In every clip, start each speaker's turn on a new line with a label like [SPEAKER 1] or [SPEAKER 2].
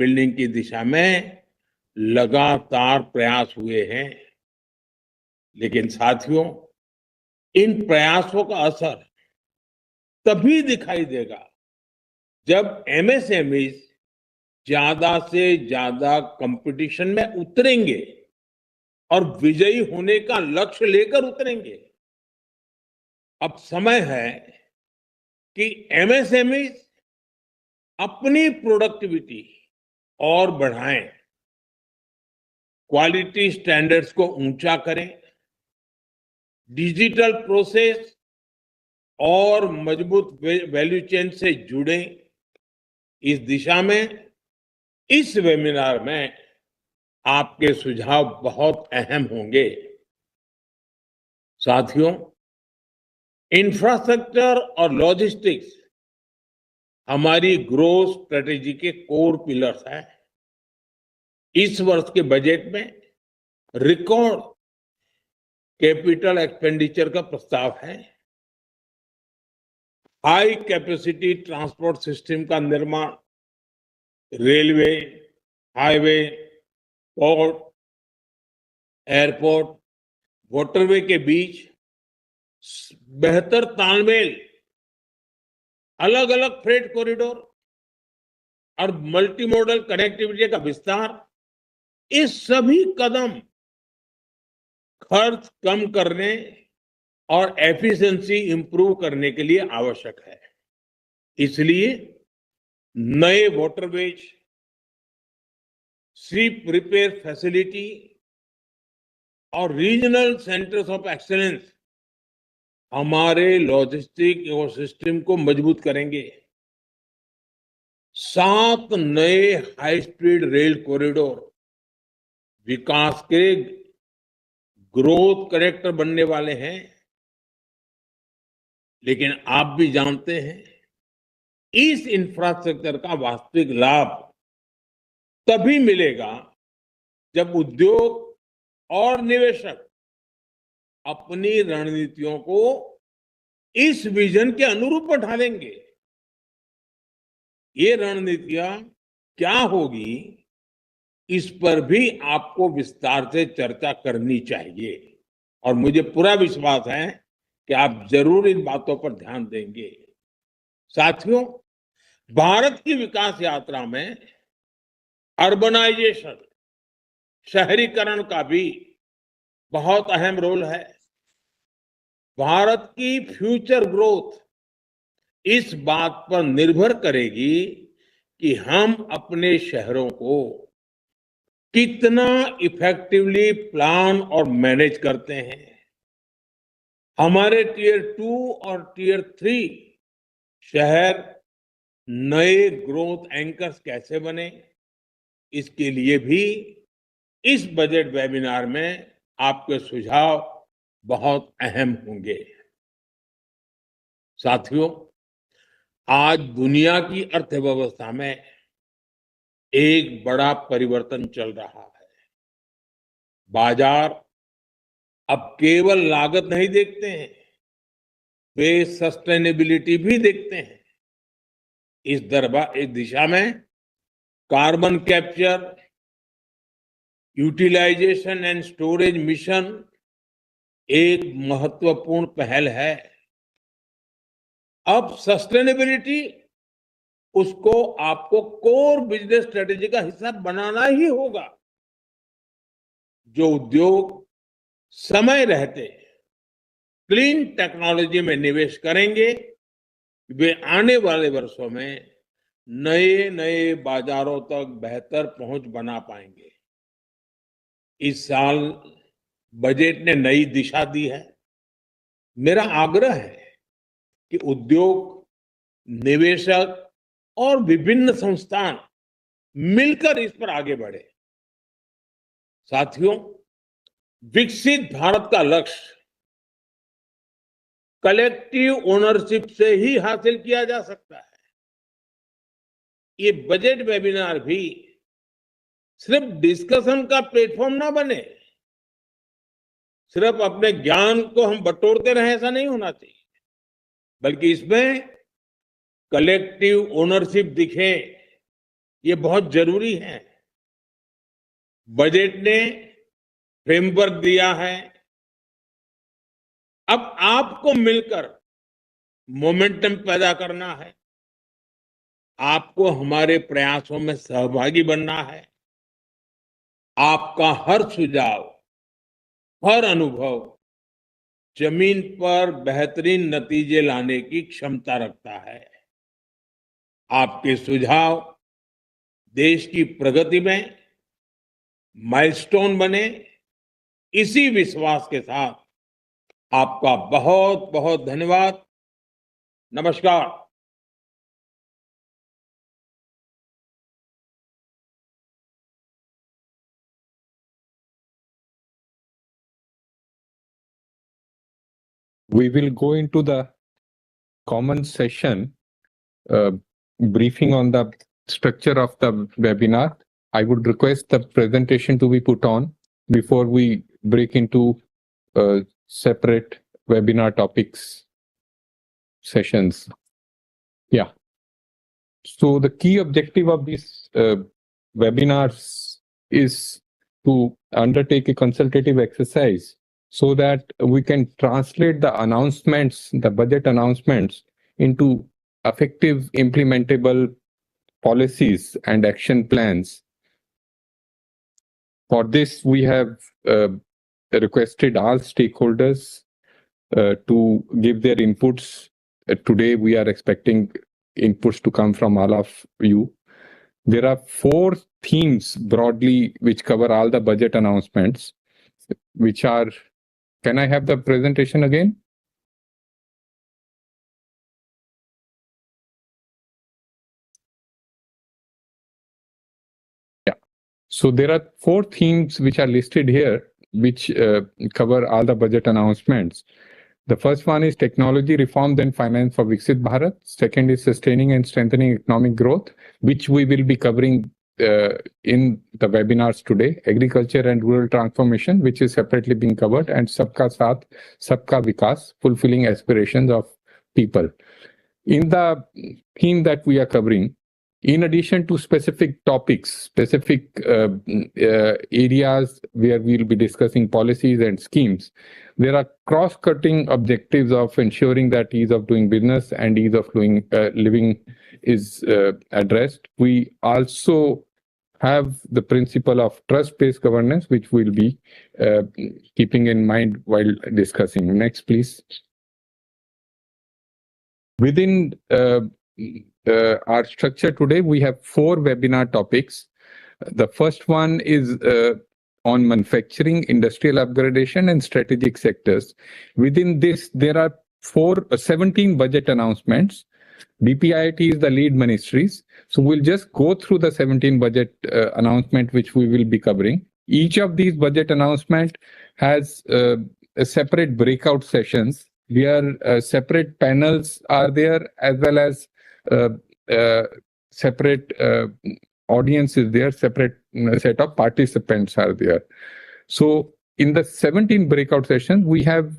[SPEAKER 1] Building की दिशा में लगातार प्रयास हुए हैं। लेकिन साथियों, इन प्रयासों का असर तभी दिखाई देगा जब एमएसएमई ज्यादा से ज्यादा कंपटीशन में उतरेंगे और विजयी होने का लक्ष्य लेकर उतरेंगे। अब समय है कि एमएसएमई अपनी प्रोडक्टिविटी और बढ़ाएं, क्वालिटी स्टैंडर्ड्स को ऊंचा करें, डिजिटल प्रोसेस और मजबूत वैल्यू चेन से जुड़े। इस दिशा में इस वेबिनार में आपके सुझाव बहुत अहम होंगे। साथियों, इंफ्रास्ट्रक्चर और लॉजिस्टिक्स हमारी ग्रोथ स्ट्रेटेजी के कोर पिलर्स हैं। इस वर्ष के बजट में रिकॉर्ड कैपिटल एक्सपेंडिचर का प्रस्ताव है। हाई कैपेसिटी ट्रांसपोर्ट सिस्टम का निर्माण, railway, highway, port, airport, waterway के बीच बेहतर तालमेल, अलग अलग फ्रेट कॉरिडोर और मल्टी मॉडल कनेक्टिविटी का विस्तार, ये सभी कदम खर्च कम करने और एफिशिएंसी इंप्रूव करने के लिए आवश्यक है। इसलिए नए वाटरवेज, शिप रिपेयर फैसिलिटी और रीजनल सेंटर्स ऑफ एक्सीलेंस हमारे लॉजिस्टिक इकोसिस्टम को मजबूत करेंगे। 7 नए हाई स्पीड रेल कॉरिडोर विकास के ग्रोथ करेक्टर बनने वाले हैं। लेकिन आप भी जानते हैं, इस इंफ्रास्ट्रक्चर का वास्तविक लाभ तभी मिलेगा जब उद्योग और निवेशक अपनी रणनीतियों को इस विजन के अनुरूप ढालेंगे। ये रणनीतियां क्या होगी, इस पर भी आपको विस्तार से चर्चा करनी चाहिए और मुझे पूरा विश्वास है कि आप जरूर इन बातों पर ध्यान देंगे। साथियों, भारत की विकास यात्रा में अर्बनाइजेशन, शहरीकरण का भी बहुत अहम रोल है। भारत की फ्यूचर ग्रोथ इस बात पर निर्भर करेगी कि हम अपने शहरों को कितना इफेक्टिवली प्लान और मैनेज करते हैं। हमारे टियर 2 और टियर 3 शहर नए ग्रोथ एंकर्स कैसे बने, इसके लिए भी इस बजट वेबिनार में आपके सुझाव बहुत अहम होंगे। साथियों, आज दुनिया की अर्थव्यवस्था में एक बड़ा परिवर्तन चल रहा है। बाजार अब केवल लागत नहीं देखते हैं, वे सस्टेनेबिलिटी भी देखते हैं। इस दिशा में carbon capture, utilization and storage mission एक महत्वपूर्ण पहल है। अब सस्टेनेबिलिटी, उसको आपको कोर बिजनेस स्ट्रेटेजी का हिस्सा बनाना ही होगा। जो उद्योग समय रहते क्लीन टेक्नोलॉजी में निवेश करेंगे, वे आने वाले वर्षों में नए नए बाजारों तक बेहतर पहुंच बना पाएंगे। इस साल बजट ने नई दिशा दी है। मेरा आग्रह है कि उद्योग, निवेशक और विभिन्न संस्थान मिलकर इस पर आगे बढ़े। साथियों, विकसित भारत का लक्ष्य कलेक्टिव ओनरशिप से ही हासिल किया जा सकता है। ये बजट वेबिनार भी सिर्फ डिस्कशन का प्लेटफॉर्म ना बने, सिर्फ अपने ज्ञान को हम बटोरते रहे, ऐसा नहीं होना चाहिए, बल्कि इसमें कलेक्टिव ओनरशिप दिखे, ये बहुत जरूरी है। बजट ने फ्रेमवर्क दिया है, अब आपको मिलकर मोमेंटम पैदा करना है, आपको हमारे प्रयासों में सहभागी बनना है। आपका हर सुझाव, हर अनुभव जमीन पर बेहतरीन नतीजे लाने की क्षमता रखता है। आपके सुझाव देश की प्रगति में माइलस्टोन बने, इसी विश्वास के साथ आपका बहुत बहुत धन्यवाद। नमस्कार।
[SPEAKER 2] We will go into the common session, briefing on the structure of the webinar. I would request the presentation to be put on before we break into separate webinar topics sessions. Yeah. So the key objective of these webinars is to undertake a consultative exercise so that we can translate the announcements, the budget announcements, into effective implementable policies and action plans. For this, we have requested all stakeholders to give their inputs. Today, we are expecting inputs to come from all of you. There are 4 themes broadly which cover all the budget announcements, which are, can I have the presentation again? Yeah. So there are 4 themes which are listed here, which cover all the budget announcements. The first one is technology reform, then finance for Viksit Bharat. Second is sustaining and strengthening economic growth, which we will be covering in the webinars today. Agriculture and rural transformation, which is separately being covered, and Sabka Saath, Sabka Vikas, fulfilling aspirations of people. In the theme that we are covering, in addition to specific topics, specific areas where we'll be discussing policies and schemes, there are cross-cutting objectives of ensuring that ease of doing business and ease of living is addressed. We also have the principle of trust-based governance, which we'll be keeping in mind while discussing. Next, please. Within our structure today, we have 4 webinar topics. The first one is on manufacturing, industrial upgradation, and strategic sectors. Within this, there are 17 budget announcements. DPIIT is the lead ministries. So we'll just go through the 17 budget announcement which we will be covering. Each of these budget announcement has a separate breakout sessions where separate panels are there, as well as separate audience is there, separate set of participants are there. So in the 17 breakout sessions, we have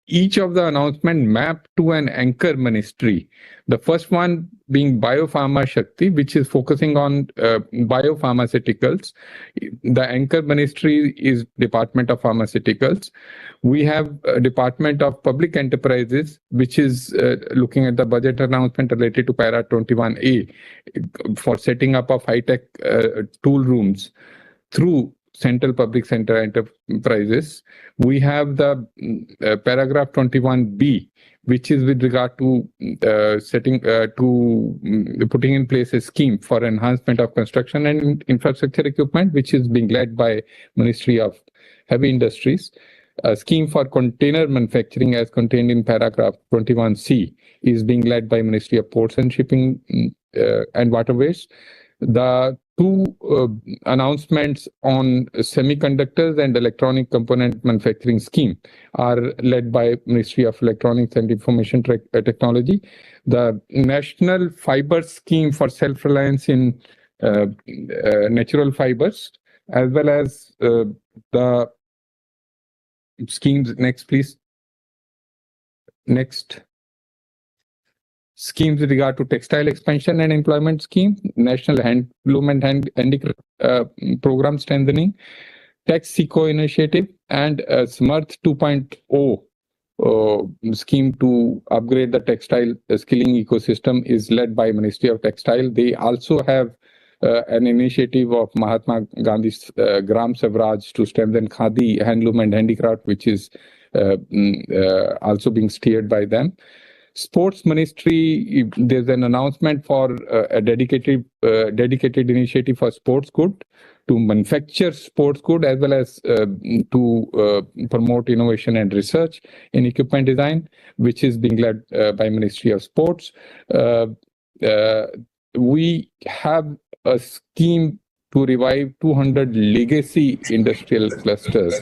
[SPEAKER 2] each of the announcement mapped to an anchor ministry. The first one being Biopharma Shakti, which is focusing on biopharmaceuticals. The anchor ministry is Department of Pharmaceuticals. We have a Department of Public Enterprises, which is looking at the budget announcement related to Para 21A for setting up of high-tech tool rooms through Central Public Center Enterprises. We have the paragraph 21B, which is with regard to putting in place a scheme for enhancement of construction and infrastructure equipment, which is being led by Ministry of Heavy Industries. A scheme for container manufacturing, as contained in paragraph 21C, is being led by Ministry of Ports and Shipping and Waterways. The 2 announcements on semiconductors and electronic component manufacturing scheme are led by Ministry of Electronics and Information Technology. The National Fiber Scheme for Self-Reliance in Natural Fibers, as well as the schemes. Next, please. Next. schemes with regard to textile expansion and employment scheme, national handloom and handicraft program strengthening, tax eco initiative, and Smarth 2.0 scheme to upgrade the textile skilling ecosystem is led by Ministry of Textile. They also have an initiative of Mahatma Gandhi's Gram Swaraj to strengthen khadi, handloom and handicraft, which is also being steered by them. Sports Ministry, there's an announcement for a dedicated initiative for sports good, to manufacture sports good, as well as to promote innovation and research in equipment design, which is being led by Ministry of Sports. We have a scheme to revive 200 legacy industrial clusters,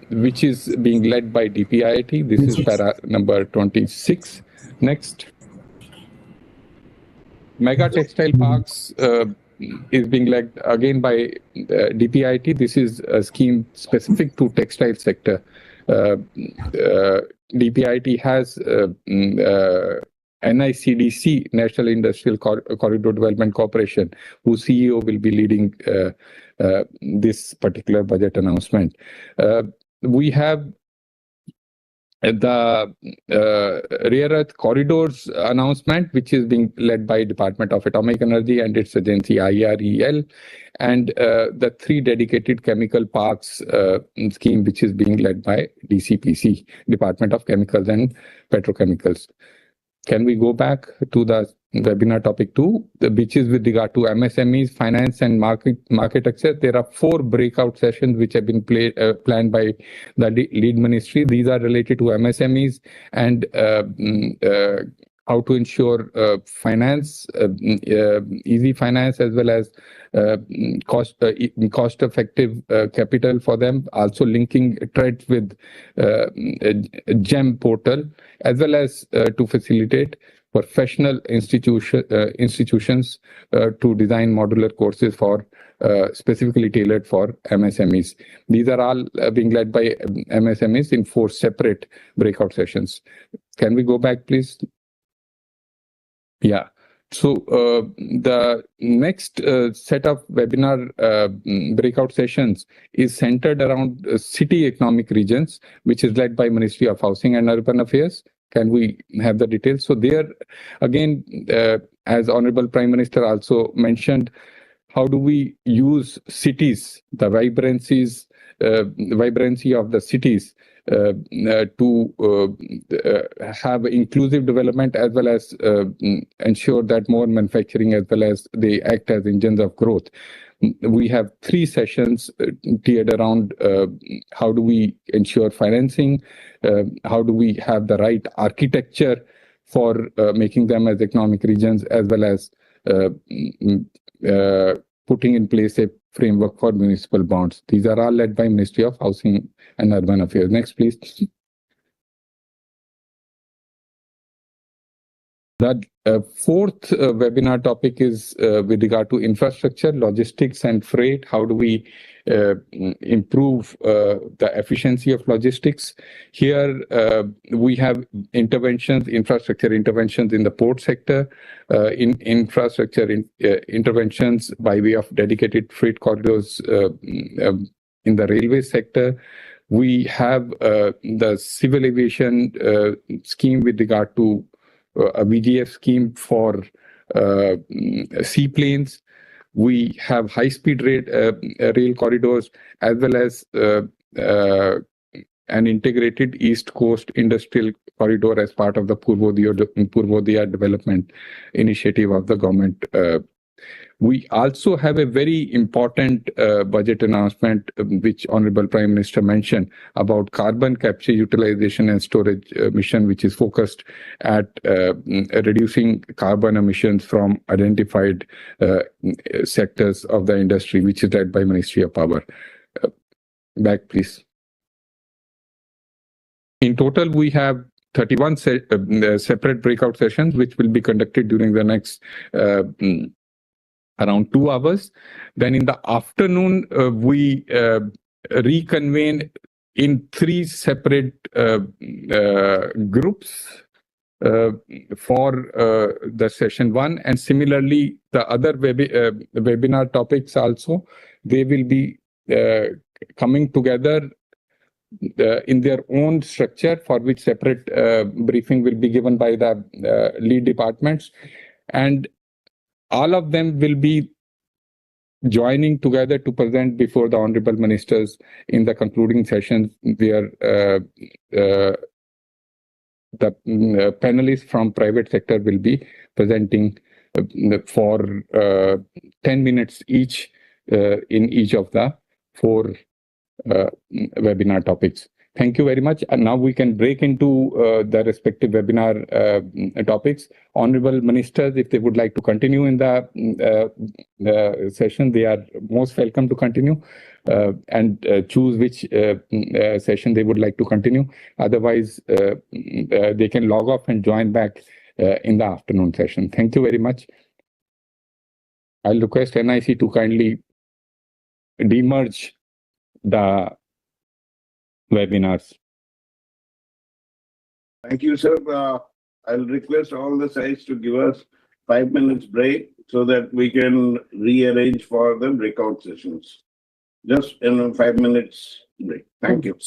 [SPEAKER 2] which is being led by DPIIT. This is para number 26. Next. Mega textile parks is being led again by DPIIT. This is a scheme specific to textile sector. DPIIT has NICDC, National Industrial Corridor Development Corporation, whose CEO will be leading this particular budget announcement. We have the rare earth corridors announcement, which is being led by Department of Atomic Energy and its agency IREL, and the 3 dedicated chemical parks scheme, which is being led by DCPC, Department of Chemicals and Petrochemicals. Can we go back to the webinar topic 2, which is with regard to MSMEs, finance and market access? There are 4 breakout sessions which have been planned by the lead ministry. These are related to MSMEs and how to ensure finance, easy finance, as well as cost-effective capital for them. Also linking trades with GEM portal, as well as to facilitate professional institutions to design modular courses for specifically tailored for MSMEs. These are all being led by MSMEs in 4 separate breakout sessions. Can we go back, please? Yeah. So the next set of webinar breakout sessions is centered around city economic regions, which is led by Ministry of Housing and Urban Affairs. Can we have the details? So there, again, as Honorable Prime Minister also mentioned, how do we use cities, the vibrancy of the cities to have inclusive development, as well as ensure that more manufacturing, as well as they act as engines of growth. We have 3 sessions tiered around how do we ensure financing, how do we have the right architecture for making them as economic regions, as well as putting in place a framework for municipal bonds. These are all led by Ministry of Housing and Urban Affairs. Next, please. The 4th webinar topic is with regard to infrastructure, logistics and freight. How do we improve the efficiency of logistics? Here we have infrastructure interventions in the port sector, interventions by way of dedicated freight corridors in the railway sector. We have the civil aviation scheme with regard to a VGF scheme for seaplanes. We have high-speed rail corridors, as well as an integrated East Coast industrial corridor as part of the Purvodaya development initiative of the government. We also have a very important budget announcement, which Honorable Prime Minister mentioned, about carbon capture, utilization and storage mission, which is focused at reducing carbon emissions from identified sectors of the industry, which is led by Ministry of Power. Back, please. In total, we have 31 separate breakout sessions, which will be conducted during the next around 2 hours. Then in the afternoon, we reconvene in 3 separate groups. for the session 1, and similarly the other webinar topics also, they will be coming together in their own structure, for which separate briefing will be given by the lead departments, and all of them will be joining together to present before the honorable ministers in the concluding sessions, where the panelists from private sector will be presenting for 10 minutes each in each of the 4 webinar topics. Thank you very much. And now we can break into the respective webinar topics. Honorable ministers, if they would like to continue in the session, they are most welcome to continue and choose which session they would like to continue. Otherwise, they can log off and join back in the afternoon session. Thank you very much. I'll request NIC to kindly demerge the webinars.
[SPEAKER 3] Thank you, sir. I'll request all the sides to give us 5 minutes break so that we can rearrange for the breakout sessions. Just in 5 minutes break. Thank you.